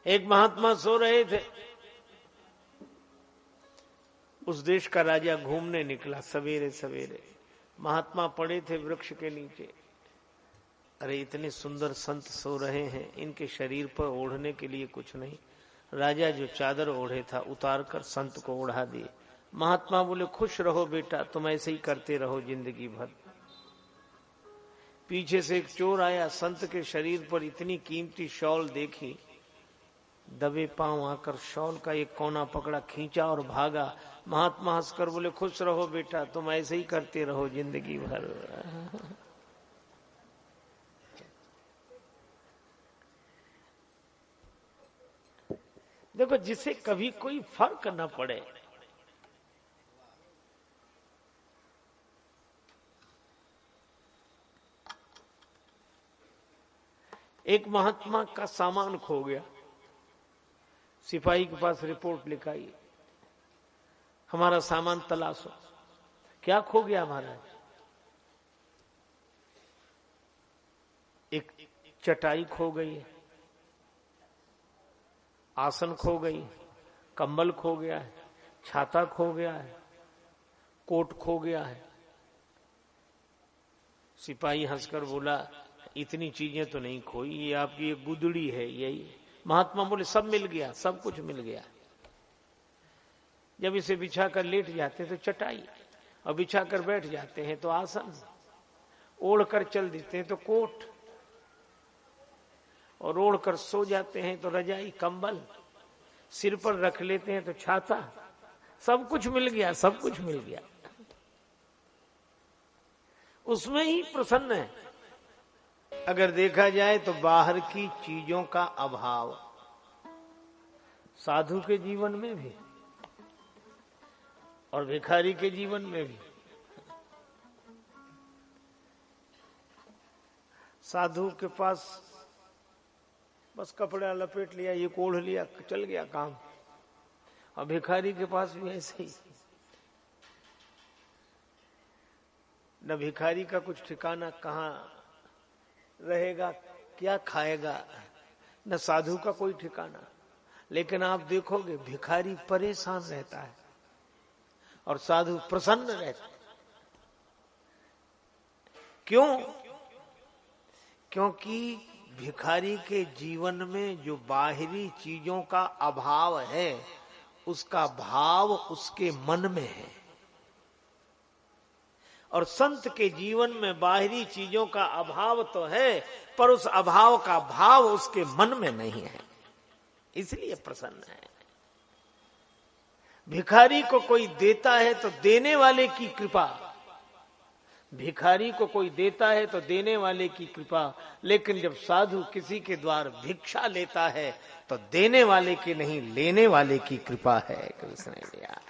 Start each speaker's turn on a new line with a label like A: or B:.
A: एक महात्मा सो रहे थे। उस देश का राजा घूमने निकला सवेरे सवेरे। महात्मा पड़े थे वृक्ष के नीचे। अरे इतने सुंदर संत सो रहे हैं, इनके शरीर पर ओढ़ने के लिए कुछ नहीं। राजा जो चादर ओढ़े था उतार कर संत को ओढ़ा दिए। महात्मा बोले खुश रहो बेटा, तुम ऐसे ही करते रहो जिंदगी भर। पीछे से एक चोर आया, संत के शरीर पर इतनी कीमती शॉल देखी, दबे पांव आकर शॉल का एक कोना पकड़ा, खींचा और भागा। महात्मा हंसकर बोले खुश रहो बेटा, तुम ऐसे ही करते रहो जिंदगी भर। देखो, जिसे कभी कोई फर्क न पड़े, एक महात्मा का सामान खो गया। सिपाही के पास रिपोर्ट लिखाई, हमारा सामान तलाशो। क्या खो गया महाराज? एक चटाई खो गई है, आसन खो गई, कंबल खो गया है, छाता खो गया है, कोट खो गया है। सिपाही हंसकर बोला इतनी चीजें तो नहीं खोई, ये आपकी एक गुदड़ी है यही। महात्मा बोले सब मिल गया, सब कुछ मिल गया। जब इसे बिछाकर लेट जाते तो चटाई, और बिछाकर बैठ जाते हैं तो आसन, ओढ़कर चल देते हैं तो कोट, और ओढ़कर सो जाते हैं तो रजाई कंबल, सिर पर रख लेते हैं तो छाता। सब कुछ मिल गया, सब कुछ मिल गया। उसमें ही प्रसन्न है। अगर देखा जाए तो बाहर की चीजों का अभाव साधु के जीवन में भी और भिखारी के जीवन में भी। साधु के पास बस कपड़ा लपेट लिया, ये ओढ़ लिया, चल गया काम। और भिखारी के पास भी ऐसे ही। न भिखारी का कुछ ठिकाना, कहाँ रहेगा, क्या खाएगा, न साधु का कोई ठिकाना। लेकिन आप देखोगे भिखारी परेशान रहता है और साधु प्रसन्न रहता है। क्यों? क्योंकि भिखारी के जीवन में जो बाहरी चीजों का अभाव है, उसका भाव उसके मन में है। और संत के जीवन में बाहरी चीजों का अभाव तो है, पर उस अभाव का भाव उसके मन में नहीं है, इसलिए प्रसन्न है। भिखारी को कोई देता है तो देने वाले की कृपा, भिखारी को कोई देता है तो देने वाले की कृपा। लेकिन जब साधु किसी के द्वार भिक्षा लेता है तो देने वाले की नहीं, लेने वाले की कृपा है। कृष्ण ने दिया।